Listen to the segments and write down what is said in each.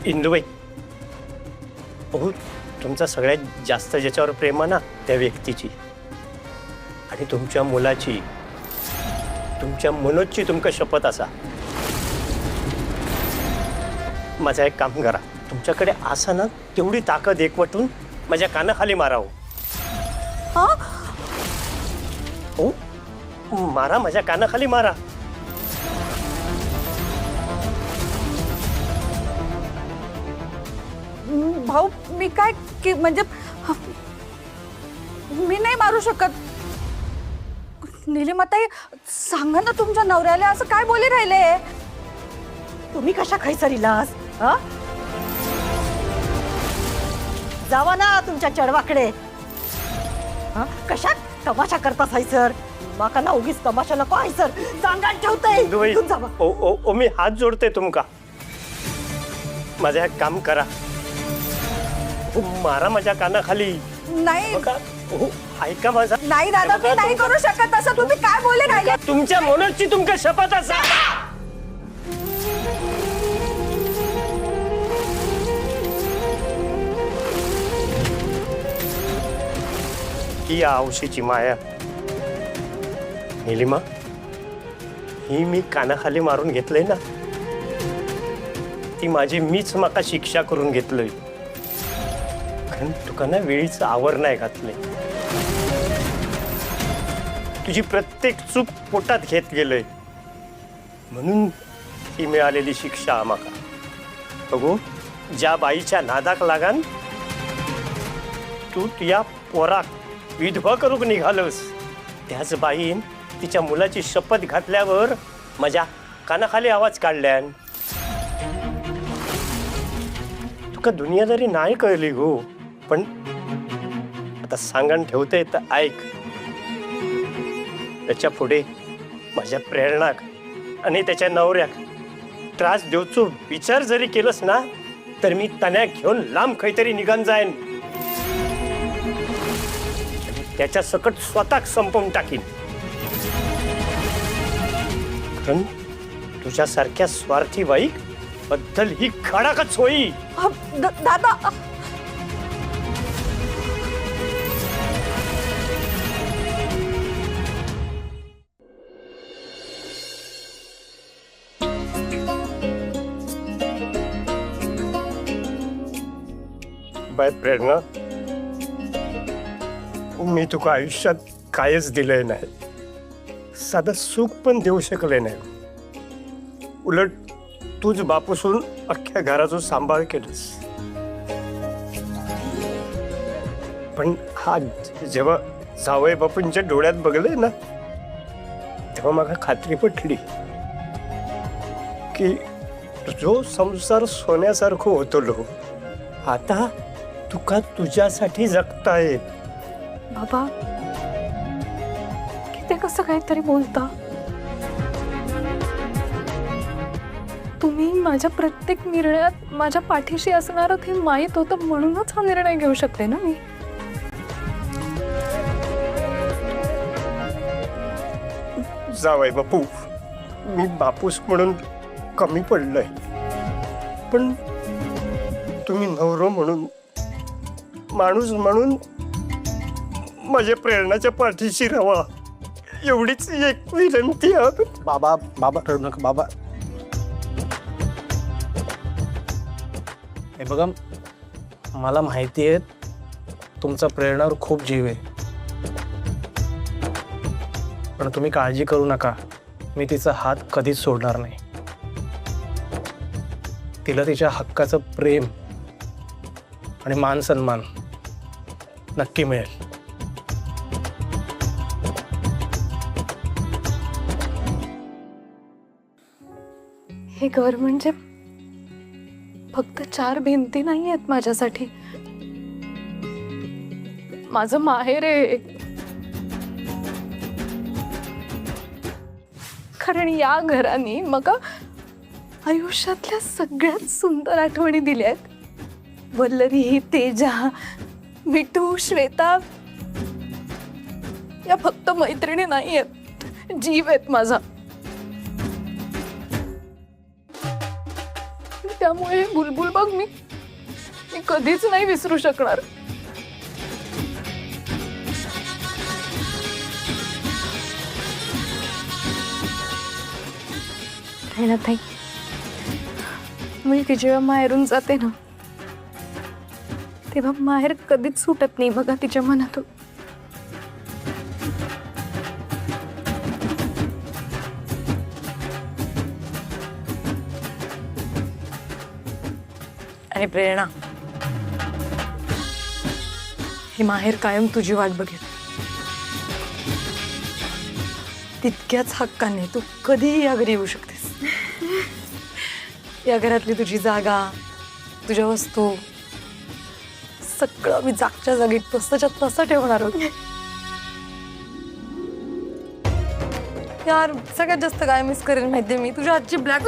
इंदुबाई, अहो तुमचा सगळ्यात जास्त ज्याच्यावर प्रेम आहे ना त्या व्यक्तीची आणि तुमच्या मुलाची, तुमच्या मनोजची तुमका शपथ असा. माझा एक काम करा, तुमच्याकडे असा ना तेवढी ताकद एकवटून माझ्या कानाखाली मारावं. हो मारा, माझ्या कानाखाली मारा. भाऊ मी काय की म्हणजे मी नाही मारू शकत. नीलिमाताई सांगा ना तुमच्या नवऱ्याला असं काय बोली राहिले. तुम्ही कशा खैसरीलास? जावा ना तुमच्या चढवाकडे. कशा तमाशा करता सर? माका ना उगीच तमाशा नको आहे सर. सांगायला ठेवतंय. इंदुबाई, जावा. ओ मी हात जोडते तुमका. माझं एक काम करा, मारा माझ्या कानाखाली. नाही बघा, हो ऐका माझा. नाही दादा, मी नाही करू शकत असं. तुम्ही काय बोले राहिले. तुमच्या मनोजची तुमका शपथ असा ही औशीची माया. नीलिमा, ही मी कानाखाली मारून घेतलंय ना, ती माझी मीच माका शिक्षा करून घेतलंय. कारण तुका ना वेळीचं आवर नाही घातलंय. तुझी प्रत्येक चूक पोटात घेत गेलंय म्हणून ही मिळालेली शिक्षा आम्हाला. बघू, ज्या बाईच्या नादाक लागान तू तुझ्या पोराक विधवा करूक निघालस, त्याच बाईन तिच्या मुलाची शपथ घातल्यावर माझ्या कानाखाली आवाज काढल्यान. तुका दुनियादारी नाही कळली गो, पण आता सांगण ठेवते तर ऐक. त्याच्या पुढे माझ्या प्रेरणाक आणि त्याच्या नवऱ्याक त्रास देऊचो विचार जरी केलंस ना, तर मी तन्या घेऊन लांब काहीतरी निघून जाईन. त्याच्या सकट स्वतःच संपवून टाकीन. कारण तुझ्यासारख्या स्वार्थी बाईक बद्दल ही खडाकच होई. दादा बाय प्रेरणा, मी तुका आयुष्यात कायच दिलंय नाही. साधं सुख पण देऊ शकले नाही. उलट तूच बापूसून अख्ख्या घराचा सांभाळ केलंस. पण हा जेव्हा जावई बापूंच्या डोळ्यात बघले ना, तेव्हा मला खात्री पटली की जो संसार सोन्यासारखं होतो आता तुका तुझ्यासाठी जगता येत. बाबा किती कसं काहीतरी बोलता तुम्ही. माझ्या प्रत्येक निर्णयात माझ्या पाठीशी असणार हे माहीत होतं म्हणूनच हा निर्णय घेऊ शकते ना मी. जावई बापू, मी बापूस म्हणून कमी पडलोय, पण तुम्ही नवरो म्हणून, माणूस म्हणून माझ्या प्रेरणाच्या पाठीशी राहा, एवढीच एक विनंती आहे. बाबा बाबा रडू नका बाबा. हे बघा, मला माहिती आहे तुमचा प्रेरणावर खूप जीव आहे, पण तुम्ही काळजी करू नका. मी तिचा हात कधीच सोडणार नाही. तिला तिच्या हक्काचं प्रेम आणि मान सन्मान नक्की मिळेल. हे घर म्हणजे फक्त 4 भिंती नाही आहेत माझ्यासाठी. माझं माहेर आहे. कारण या घराने मग आयुष्यातल्या सगळ्यात सुंदर आठवणी दिल्या आहेत. वल्लरी, तेजा, मिठू, श्वेता या फक्त मैत्रिणी नाही आहेत, जीव आहेत माझा. त्यामुळे हे बुलबुल बघ मी कधीच नाही विसरू शकणार. ताई मी ती जेव्हा माहेरून जाते ना तेव्हा माहेर कधीच सुटत नाही बघा तिच्या मनातून. आणि प्रेरणा ही माहेर कायम तुझी वाट बघेल. तितक्याच हक्काने तू कधीही या घरी येऊ शकतेस. या घरातली तुझी जागा, तुझ्या वस्तू सगळं मी जागच्या जागी तसंच्या तसं ठेवणार होते. यार सगळ्यात जास्त काय मिस करेल माहितीये मी तुझ्या आजची ब्लॅक.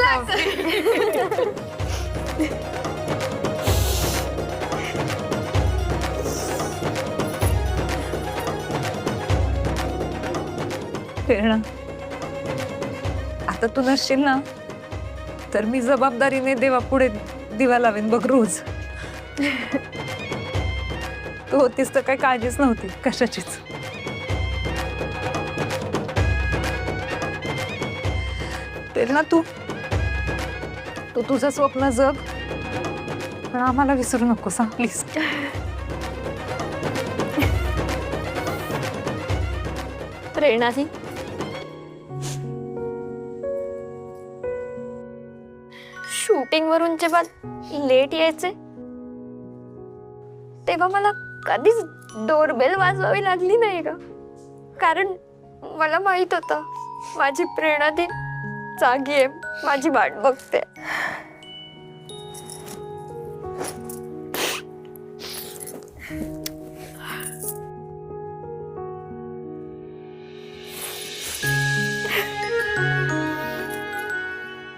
प्रेरणा आता तू नसशील ना तर मी जबाबदारीने देवापुढे दिवा लावेन बघ रोज. तू होतीस तर काही काळजीच नव्हती कशाचीच. प्रेरणा तू तुझं स्वप्न जग पण आम्हाला विसरू नको सांग प्लीज. प्रेरणा दी शूटिंग वरून जेव्हा लेट यायचे तेव्हा मला कधीच डोरबेल वाजवावी लागली नाही का, कारण मला माहित होतं माझी प्रेरणा दी जागी आहे, माझी वाट बघते.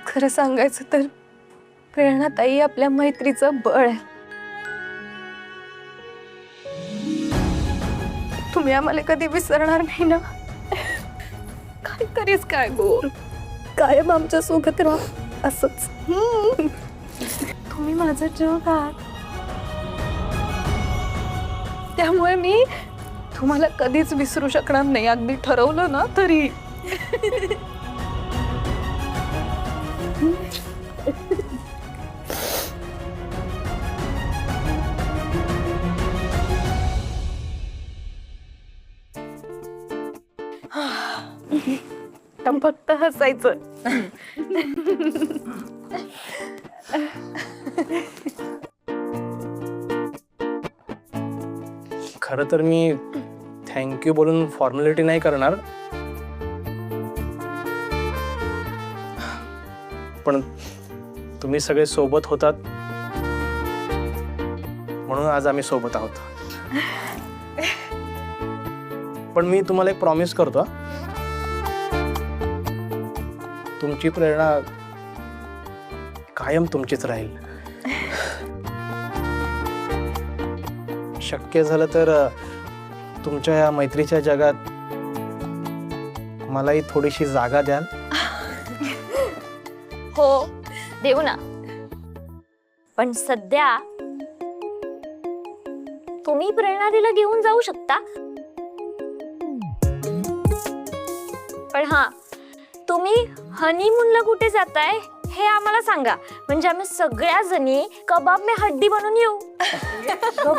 खरं सांगायचं तर प्रेरणाताई आपल्या मैत्रीचं बळ आहे. तुम्ही आम्हाला कधी विसरणार नाही ना. काहीतरीच काय गोर कायम आमच्या सोबत राहा असंच. तुम्ही माझं जग आहात त्यामुळे मी तुम्हाला कधीच विसरू शकणार नाही. अगदी ठरवलं ना तरी. फक्त हसायचं. खरं तर मी थँक्यू बोलून फॉर्मॅलिटी नाही करणार, पण तुम्ही सगळे सोबत होतात म्हणून आज आम्ही सोबत आहोत. पण मी तुम्हाला एक प्रॉमिस करतो, तुमची प्रेरणा कायम तुमचीच राहील. शक्य झालं तर तुमच्या या मैत्रीच्या जगात मलाही थोडीशी जागा द्याल. हो देऊ ना, पण सध्या तुम्ही प्रेरणादीला घेऊन जाऊ शकता. पण हा, तुम्ही हनीमूनला कुठे जाताय हे आम्हाला सांगा, म्हणजे आम्ही सगळ्या जणी कबाब में हड्डी बनून येऊ.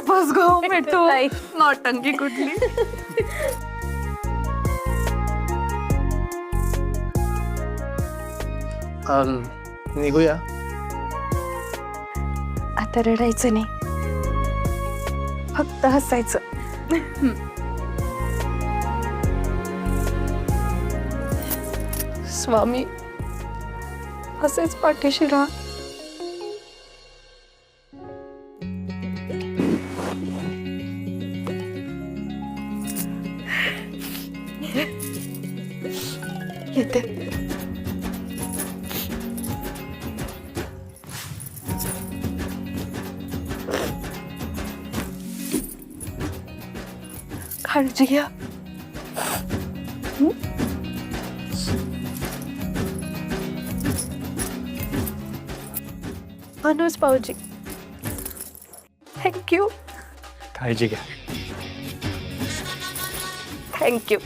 बस गो भेटू नौटंकी कुठली. निघूया. आता रडायचं नाही, फक्त हसायचं. स्वामी असेच पाठीशी राहा. येते. काळजी घ्या. अनुज भाऊजी, थँक्यू. काळजी घ्या. थँक्यू.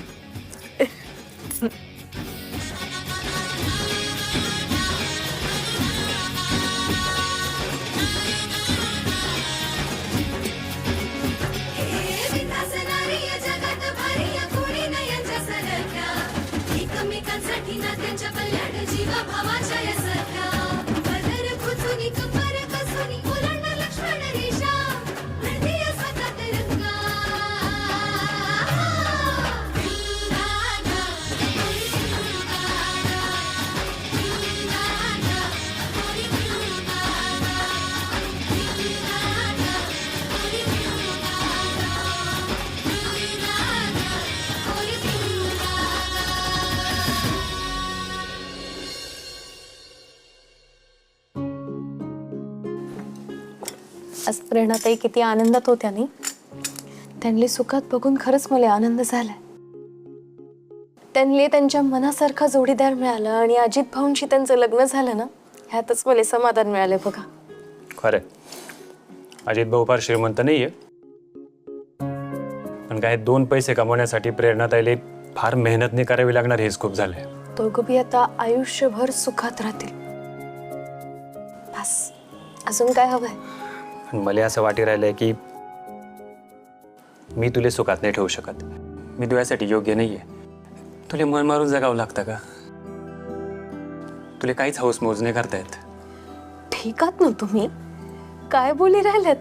एकमेकांसाठी नात्यांच्या कल्याण जीवा भावाच्या या सख्या बदर खुचुनी कंबर कसुनी ओलांड लक्ष्मण रेषा हृदय स्वतः रंगा आज प्रेरणाताई किती आनंदात होत्या नाही. त्यांनी सुखात बघून खरंच मला आनंद झालाय. त्यांनी त्यांच्या मनासारखा जोडीदार मिळाला आणि अजित भाऊंशी त्यांचं लग्न झालं ना, ह्यातच मला समाधान मिळालंय बघा. खरंय, अजित भाऊ फार श्रीमंत नाहीये, पण काय 2 पैसे कमवण्यासाठी प्रेरणाताईला फार मेहनत नाही करावी लागणार हेच खूप झालंय. दोघं बी आता आयुष्यभर सुखात राहतील. बस अजून काय हवंय? पण मला असं वाटी राहिलंय की मी तुला सुखात नाही ठेवू शकत. मी तुझ्यासाठी योग्य नाहीये. तुला मन मारून जगावं लागतं का? तुला काहीच हौस मौज नाही करता येत. ठीक आहात ना तुम्ही? काय बोली राहिलेत?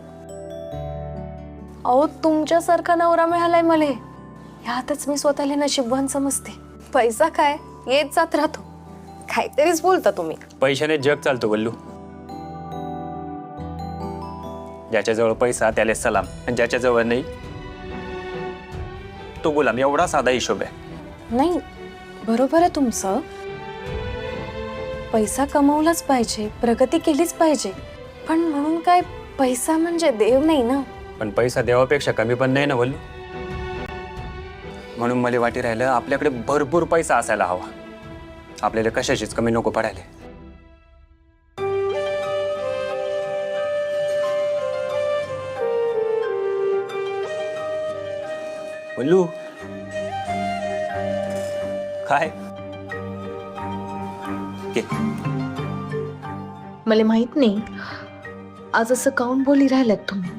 अहो तुमच्यासारखा नवरा मिळालाय मला, ह्यातच मी स्वतःला नशीबवान समजते. पैसा काय येत जात राहतो. काहीतरीच बोलता तुम्ही. पैशाने जग चालतो वल्लू. ज्याच्याजवळ पैसा त्याला सलाम, आणि ज्याच्याजवळ नाही तो गुलाम. एवढा साधा हिशोब आहे. नाही, बरोबर आहे तुमचं. पैसा कमवलाच पाहिजे, प्रगती केलीच पाहिजे, पण म्हणून काय पैसा म्हणजे देव नाही ना. पण पैसा देवापेक्षा कमी पण नाही ना वल्लू. म्हणून मला वाटी राहिलं आपल्याकडे भरपूर पैसा असायला हवा. आपल्याला कशाचीच कमी नको पडायला. वल्लू काय मला माहित नाही आज असं काऊन बोली राहिलात तुम्ही,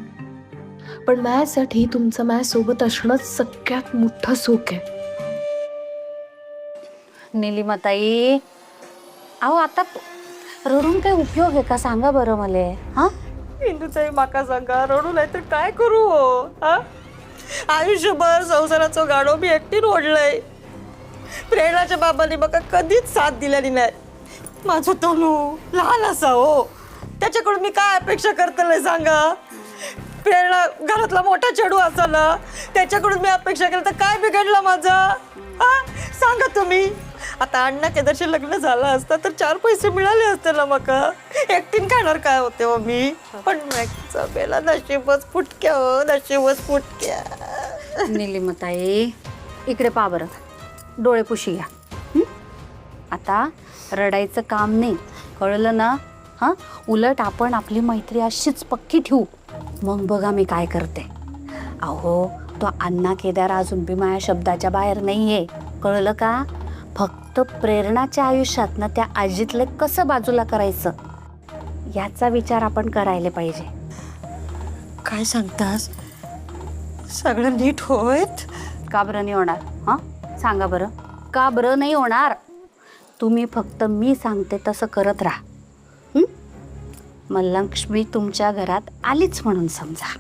पण माझ्यासाठी तुमचं माझ्यासोबत असणं सगळ्यात मोठं सुख आहे. निलिमाताई, अहो आता रडून काय उपयोग आहे का सांगा बरं मला. हा इंदूताई माका सांगा, रडू नाही तर काय करू हो? हा, आयुष्यभर संसाराचं गाडो मी एकटीन ओढलंय. प्रेरणाच्या बाबांनी मका कधीच साथ दिलेली नाही. माझं तनू लहान असा हो, त्याच्याकडून मी काय अपेक्षा करतलंय सांगा? प्रेरणा घरातला मोठा चेडू असा ना, त्याच्याकडून मी अपेक्षा केलं तर काय बिघडलं माझं? हा सांगा तुम्ही. आता अण्णा केदारशी लग्न झालं असतं तर 4 पैसे मिळाले असते ना मका. एकटीन खाणार काय होते हो मी? पण बेला नशीबच फुटक्या हो, नशीबच फुटक्या. निलिमाताई इकडे पहा बरं, डोळे पुशी घ्या. आता रडायचं काम नाही, कळलं ना? हां, उलट आपण आपली मैत्री अशीच पक्की ठेवू. मग बघा मी काय करते. अहो तो अण्णा केदार अजून बी माझ्या शब्दाच्या बाहेर नाही आहे, कळलं का? फक्त प्रेरणाच्या आयुष्यात ना त्या अजितला कसं बाजूला करायचं याचा विचार आपण करायला पाहिजे. काय सांगतास? सगळं नीट होत? का बरं नाही होणार? हां सांगा बरं, का बरं नाही होणार? तुम्ही फक्त मी सांगते तसं करत राहा. मग लक्ष्मी तुमच्या घरात आलीच म्हणून समजा.